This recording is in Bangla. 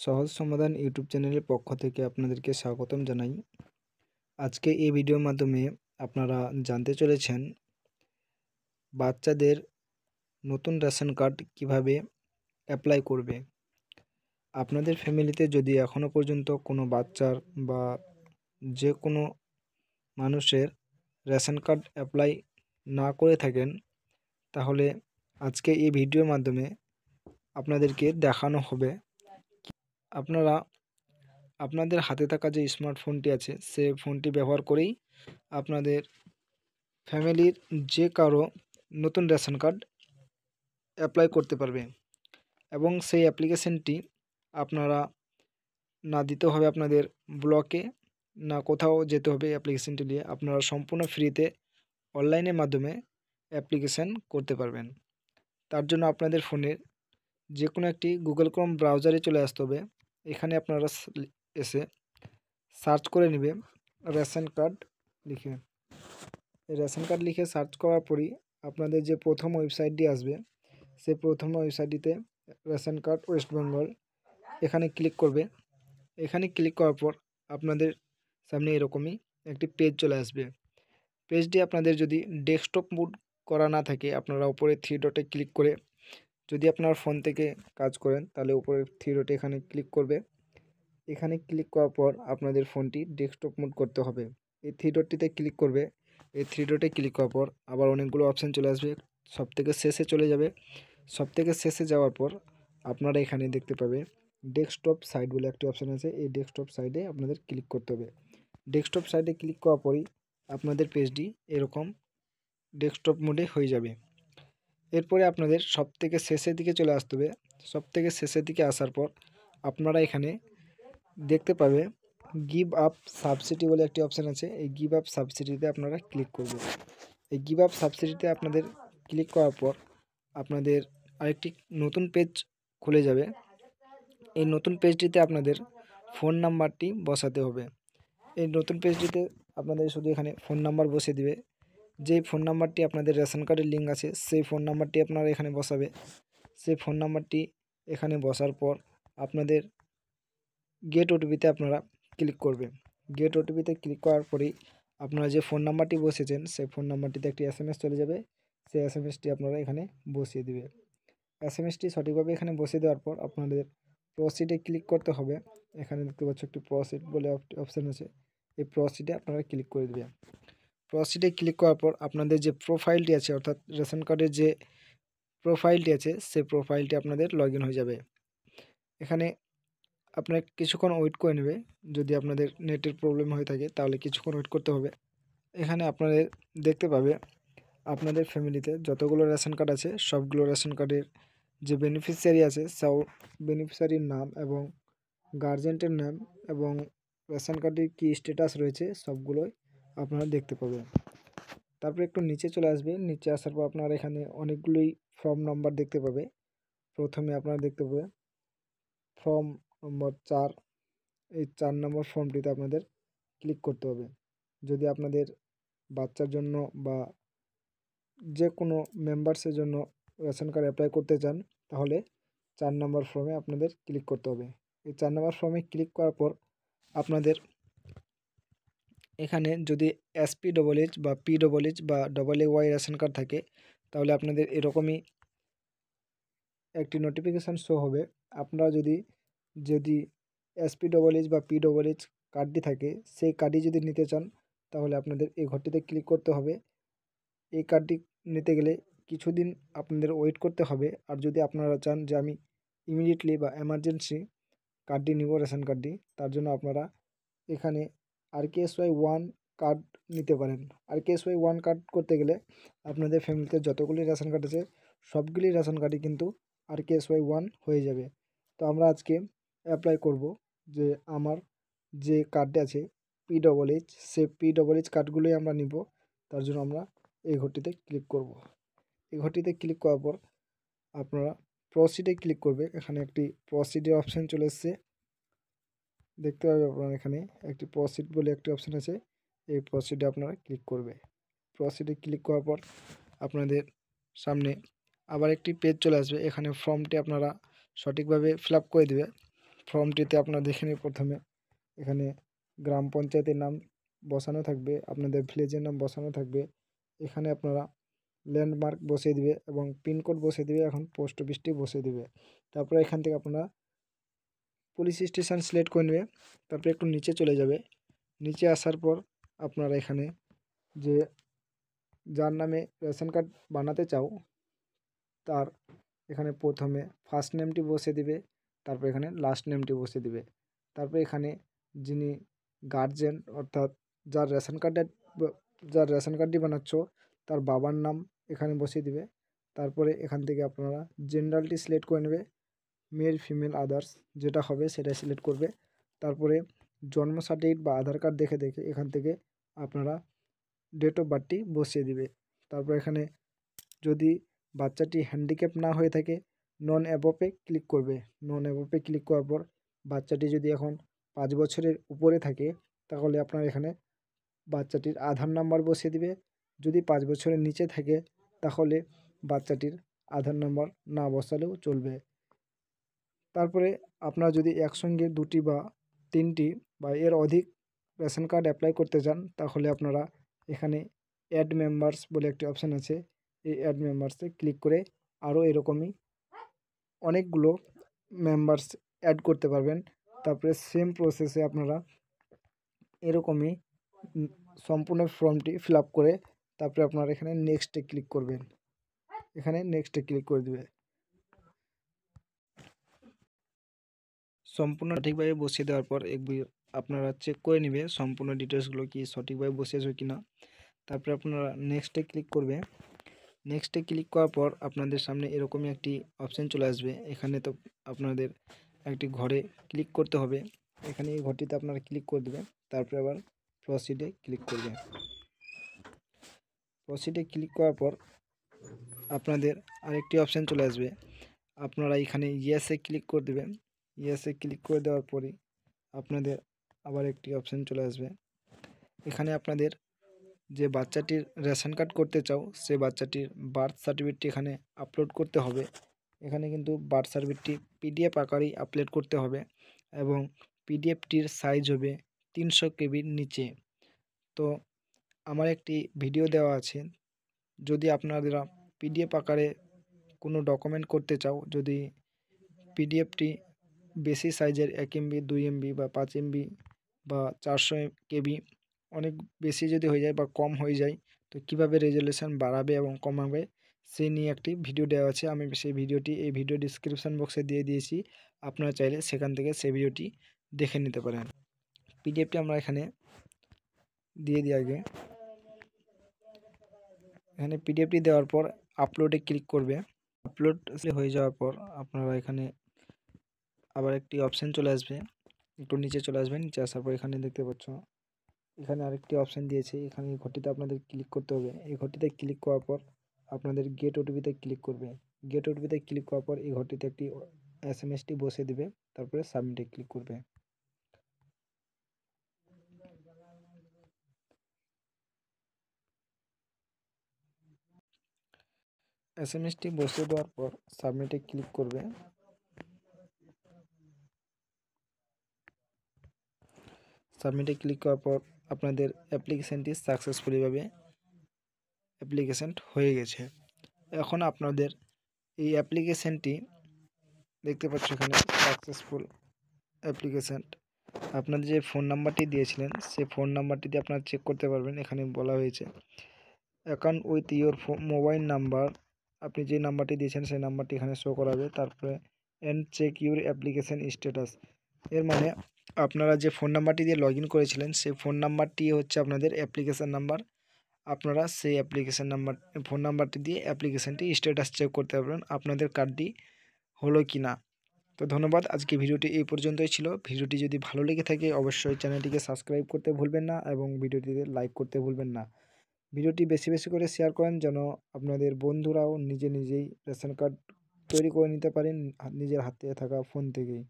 সহজ সমাধান ইউটিউব চ্যানেলের পক্ষ থেকে আপনাদেরকে স্বাগতম জানাই। আজকে এই ভিডিওর মাধ্যমে আপনারা জানতে চলেছেন বাচ্চাদের নতুন রেশন কার্ড কিভাবে অ্যাপ্লাই করবে। আপনাদের ফ্যামিলিতে যদি এখনও পর্যন্ত কোনো বাচ্চার বা যে কোনো মানুষের রেশন কার্ড অ্যাপ্লাই না করে থাকেন, তাহলে আজকে এই ভিডিওর মাধ্যমে আপনাদেরকে দেখানো হবে। আপনারা আপনাদের হাতে থাকা যে স্মার্টফোনটি আছে সে ফোনটি ব্যবহার করেই আপনাদের ফ্যামিলির যে কারো নতুন রেশন কার্ড অ্যাপ্লাই করতে পারবে এবং সেই অ্যাপ্লিকেশনটি আপনারা না দিতে হবে আপনাদের ব্লকে, না কোথাও যেতে হবে। অ্যাপ্লিকেশনটি নিয়ে আপনারা সম্পূর্ণ ফ্রিতে অনলাইনের মাধ্যমে অ্যাপ্লিকেশন করতে পারবেন। তার জন্য আপনাদের ফোনের যে কোনো একটি গুগল ক্রোম ব্রাউজারে চলে আসতে হবে। এখানে আপনারা এসে সার্চ করে নেবে রেশন কার্ড লিখে। রেশন কার্ড লিখে সার্চ করার পরই আপনাদের যে প্রথম ওয়েবসাইটটি আসবে, সেই প্রথম ওয়েবসাইটটিতে রেশন কার্ড ওয়েস্ট বেঙ্গল এখানে ক্লিক করবে। এখানে ক্লিক করার পর আপনাদের সামনে এরকমই একটি পেজ চলে আসবে। পেজটি আপনাদের যদি ডেস্কটপ মোড করা না থাকে, আপনারা উপরে থ্রি ডটে ক্লিক করে, যদি আপনার ফোন থেকে কাজ করেন তাহলে উপরে থ্রি ডটে এখানে ক্লিক করবে। এখানে ক্লিক করার পর আপনাদের ফোনটি ডেস্কটপ মোড করতে হবে। এই থ্রি ডটটিতে ক্লিক করবে। এই থ্রি ডটে ক্লিক করার পর আবার অনেকগুলো অপশান চলে আসবে, সব থেকে শেষে চলে যাবে। সব থেকে শেষে যাওয়ার পর আপনারা এখানে দেখতে পাবে ডেস্কটপ সাইট বলে একটি অপশান আছে। এই ডেস্কটপ সাইডে আপনাদের ক্লিক করতে হবে। ডেস্কটপ সাইডে ক্লিক করার পরই আপনাদের পেজটি এরকম ডেস্কটপ মোডে হয়ে যাবে। এরপরে আপনাদের সব থেকে শেষের দিকে চলে আসতে হবে। সব থেকে শেষের দিকে আসার পর আপনারা এখানে দেখতে পাবে গিভ আপ সাবসিডি বলে একটি অপশান আছে। এই গিভ আপ সাবসিডিতে আপনারা ক্লিক করবেন। এই গিভ আপ সাবসিডিতে আপনাদের ক্লিক করার পর আপনাদের আরেকটি নতুন পেজ খুলে যাবে। এই নতুন পেজটিতে আপনাদের ফোন নাম্বারটি বসাতে হবে। এই নতুন পেজটিতে আপনাদের শুধু এখানে ফোন নাম্বার বসিয়ে দিবে। যেই ফোন নাম্বারটি আপনাদের রেশন কার্ডের লিঙ্ক আছে সেই ফোন নাম্বারটি আপনারা এখানে বসাবে। সেই ফোন নাম্বারটি এখানে বসার পর আপনাদের গেট ওটিপিতে আপনারা ক্লিক করবেন। গেট ওটিপিতে ক্লিক করার পরেই আপনারা যে ফোন নাম্বারটি বসেছেন সেই ফোন নাম্বারটিতে একটি এসএমএস চলে যাবে। সেই এসএমএসটি আপনারা এখানে বসিয়ে দিবে। এসএমএসটি সঠিকভাবে এখানে বসিয়ে দেওয়ার পর আপনাদের প্রসিডে ক্লিক করতে হবে। এখানে দেখতে পাচ্ছ একটি প্রসিড বলে অপশান আছে। এই প্রসিডে আপনারা ক্লিক করে দেবেন। প্রসিডে ক্লিক করার পর আপনাদের যে প্রোফাইলটি আছে, অর্থাৎ রেশন কার্ডের যে প্রোফাইলটি আছে সেই প্রোফাইলটি আপনাদের লগ ইন হয়ে যাবে। এখানে আপনার কিছুক্ষণ ওয়েট করে নেবে। যদি আপনাদের নেটের প্রবলেম হয়ে থাকে তাহলে কিছুক্ষণ ওয়েট করতে হবে। এখানে আপনাদের দেখতে পাবে আপনাদের ফ্যামিলিতে যতগুলো রেশন কার্ড আছে সবগুলো রেশন কার্ডের যে বেনিফিশিয়ারি আছে সব বেনিফিশিয়ারির নাম এবং গার্জেন্টের নাম এবং রেশন কার্ডের কী স্ট্যাটাস রয়েছে সবগুলোই আপনারা দেখতে পাবেন। তারপরে একটু নিচে চলে আসবে। নিচে আসার পর আপনারা এখানে অনেকগুলোই ফর্ম নাম্বার দেখতে পাবে। প্রথমে আপনারা দেখতে পাবে ফর্ম নম্বর 4। এই 4 নম্বর ফর্মটিতে আপনাদের ক্লিক করতে হবে। যদি আপনাদের বাচ্চার জন্য বা যে কোনো মেম্বার্সের জন্য রেশন কার্ড অ্যাপ্লাই করতে চান তাহলে 4 নম্বর ফর্মে আপনাদের ক্লিক করতে হবে। এই 4 নম্বর ফর্মে ক্লিক করার পর আপনাদের এখানে যদি SP/H বা P/H বা AAY রেশন কার্ড থাকে তাহলে আপনাদের এরকমই একটি নোটিফিকেশান শো হবে। আপনারা যদি SP/H বা P/H কার্ডটি থাকে সেই কার্ডটি যদি নিতে চান তাহলে আপনাদের এই ঘরটিতে ক্লিক করতে হবে। এই কার্ডটি নিতে গেলে কিছুদিন আপনাদের ওয়েট করতে হবে। আর যদি আপনারা চান যে আমি ইমিডিয়েটলি বা এমার্জেন্সি কার্ডটি নিব রেশন কার্ডটি, তার জন্য আপনারা এখানে RKSY 1 কার্ড নিতে পারেন। RKSY 1 কার্ড করতে গেলে আপনাদের ফ্যামিলিতে যতগুলি রেশন কার্ড আছে সবগুলি রেশন কার্ডই কিন্তু RKSY 1 হয়ে যাবে। তো আমরা আজকে অ্যাপ্লাই করব যে আমার যে কার্ডটি আছে P/H, সে P/H কার্ডগুলোই আমরা নিব। তার জন্য আমরা এই ঘরটিতে ক্লিক করব। এই ঘরটিতে ক্লিক করার পর আপনারা প্রসিডে ক্লিক করবে। এখানে একটি প্রসিডের অপশান চলে এসছে, দেখতে পাবেন আপনারা এখানে একটি প্রসিড বলে একটি অপশান আছে। এই প্রসিডে আপনারা ক্লিক করবে। প্রসিডে ক্লিক করার পর আপনাদের সামনে আবার একটি পেজ চলে আসবে। এখানে ফর্মটি আপনারা সঠিকভাবে ফিল আপ করে দেবে। ফর্মটিতে আপনারা দেখে নিন প্রথমে এখানে গ্রাম পঞ্চায়েতের নাম বসানো থাকবে, আপনাদের ভিলেজের নাম বসানো থাকবে। এখানে আপনারা ল্যান্ডমার্ক বসিয়ে দিবে এবং পিনকোড বসিয়ে দিবে, এখন পোস্ট অফিসটি বসিয়ে দিবে। তারপরে এখান থেকে আপনারা পুলিশ স্টেশন সিলেক্ট করে নেবে। তারপরে একটু নিচে চলে যাবে, নিচে আসার পর আপনারা এখানে যে যার নামে রেশন কার্ড বানাতে চাও তার এখানে প্রথমে ফার্স্ট নেমটি বসিয়ে দিবে, তারপর এখানে লাস্ট নেমটি বসিয়ে দিবে। তারপর এখানে যিনি গার্জেন অর্থাৎ যার রেশন কার্ডটি বানাচ্ছ তার বাবার নাম এখানে বসিয়ে দিবে। তারপরে এখান থেকে আপনারা জেনারেলটি সিলেক্ট করে নেবে, মেল ফিমেল আদার্স যেটা হবে সেটা সিলেক্ট করবে। তারপরে জন্ম সার্টিফিকেট বা আধার কার্ড দেখে এখান থেকে আপনারা ডেট অফ বার্থটি বসিয়ে দিবে। তারপর এখানে যদি বাচ্চাটি হ্যান্ডিক্যাপ না হয়ে থাকে নন অ্যাবভে ক্লিক করবে। নন অ্যাবভে ক্লিক করার পর বাচ্চাটি যদি এখন 5 বছরের উপরে থাকে তাহলে আপনার এখানে বাচ্চাটির আধার নাম্বার বসিয়ে দিবে। যদি 5 বছরের নিচে থাকে তাহলে বাচ্চাটির আধার নাম্বার না বসালেও চলবে। তারপরে আপনারা যদি একসঙ্গে 2টি বা 3টি বা এর অধিক রেশন কার্ড অ্যাপ্লাই করতে চান তাহলে আপনারা এখানে অ্যাড মেম্বার্স বলে একটি অপশান আছে, এই অ্যাড মেম্বার্সে ক্লিক করে আরও এরকমই অনেকগুলো মেম্বার্স অ্যাড করতে পারবেন। তারপরে সেম প্রসেসে আপনারা এরকমই সম্পূর্ণ ফর্মটি ফিল আপ করে তারপরে আপনারা এখানে নেক্সটে ক্লিক করবেন, এখানে নেক্সটে ক্লিক করে দেবে। সম্পূর্ণ সঠিকভাবে বসিয়ে দেওয়ার পর আপনারা চেক করে নেবে সম্পূর্ণ ডিটেলসগুলো কি সঠিকভাবে বসিয়েছে কি না। তারপরে আপনারা নেক্সটে ক্লিক করবে। নেক্সটে ক্লিক করার পর আপনাদের সামনে এরকমই একটি অপশান চলে আসবে। এখানে তো আপনাদের একটি ঘরে ক্লিক করতে হবে, এখানে এই ঘরটিতে আপনারা ক্লিক করে দেবেন। তারপরে আবার প্রসিডে ক্লিক করবে। প্রসিডে ক্লিক করার পর আপনাদের আরেকটি অপশান চলে আসবে, আপনারা এখানে ইয়েসে ক্লিক করে দেবেন। ইয়েসে ক্লিক করে দেওয়ার পরে আপনাদের আবার একটি অপশান চলে আসবে, এখানে আপনাদের যে বাচ্চাটির রেশন কার্ড করতে চাও সে বাচ্চাটির বার্থ সার্টিফিকেটটি এখানে আপলোড করতে হবে। এখানে কিন্তু বার্থ সার্টিফিকেটটি পিডিএফ আকারেই আপলোড করতে হবে এবং পিডিএফটির সাইজ হবে 300 কেবির নিচে। তো আমার একটি ভিডিও দেওয়া আছে, যদি আপনারা পিডিএফ আকারে কোনো ডকুমেন্ট করতে চাও, যদি পিডিএফটি বেশি সাইজের 1 MB 2 MB বা 5 MB বা 400 কেবি অনেক বেশি যদি হয়ে যায় বা কম হয়ে যায় তো কিভাবে রেজলিউশন বাড়াবে এবং কমাবে সেই নিয়ে একটি ভিডিও দেওয়া আছে। আমি সেই ভিডিওটি এই ভিডিও ডিসক্রিপশান বক্সে দিয়ে দিয়েছি, আপনারা চাইলে সেখান থেকে সেই ভিডিওটি দেখে নিতে পারেন। পিডিএফটি আমরা এখানে দিয়ে দিই আগে। এখানে পিডিএফটি দেওয়ার পর আপলোডে ক্লিক করবে। আপলোড হয়ে যাওয়ার পর আপনারা এখানে আবার একটি অপশান চলে আসবে, একটু নিচে চলে আসবেন। নিচে আসার পর এখানে দেখতে পাচ্ছ এখানে আরেকটি অপশান দিয়েছে, এখানে এই ঘরটিতে আপনাদের ক্লিক করতে হবে। এই ঘরটিতে ক্লিক করার পর আপনাদের গেট ওটিপিতে ক্লিক করবে। গেট ওটিপিতে ক্লিক করার পর এই ঘরটিতে একটি এসএমএসটি বসিয়ে দেবে, তারপরে সাবমিটে ক্লিক করবে। এসএমএসটি বসিয়ে দেওয়ার পর সাবমিটে ক্লিক করবে। সাবমিটে ক্লিক করার পর আপনাদের অ্যাপ্লিকেশানটি সাকসেসফুলিভাবে অ্যাপ্লিকেশান হয়ে গেছে। এখন আপনাদের এই অ্যাপ্লিকেশানটি দেখতে পাচ্ছ এখানে সাকসেসফুল অ্যাপ্লিকেশান। আপনাদের যে ফোন নাম্বারটি দিয়েছিলেন সেই ফোন নাম্বারটি দিয়ে আপনারা চেক করতে পারবেন। এখানে বলা হয়েছে account with your mobile number, আপনি যে নাম্বারটি দিয়েছেন সেই নাম্বারটি এখানে শো করাবে। তারপরে and check your application status, এর মানে আপনারা যে ফোন নাম্বারটি দিয়ে লগ ইন করেছিলেন সেই ফোন নাম্বারটি হচ্ছে আপনাদের অ্যাপ্লিকেশান নাম্বার। আপনারা সেই ফোন নাম্বারটি দিয়ে অ্যাপ্লিকেশানটি স্ট্যাটাস চেক করতে পারবেন আপনাদের কার্ডটি হলো কি না। তো ধন্যবাদ, আজকে ভিডিওটি এই পর্যন্তই ছিল। ভিডিওটি যদি ভালো লেগে থাকে অবশ্যই চ্যানেলটিকে সাবস্ক্রাইব করতে ভুলবেন না এবং ভিডিওটিতে লাইক করতে ভুলবেন না। ভিডিওটি বেশি বেশি করে শেয়ার করেন যেন আপনাদের বন্ধুরাও নিজেই রেশন কার্ড তৈরি করে নিতে পারেন নিজের হাতে থাকা ফোন থেকেই।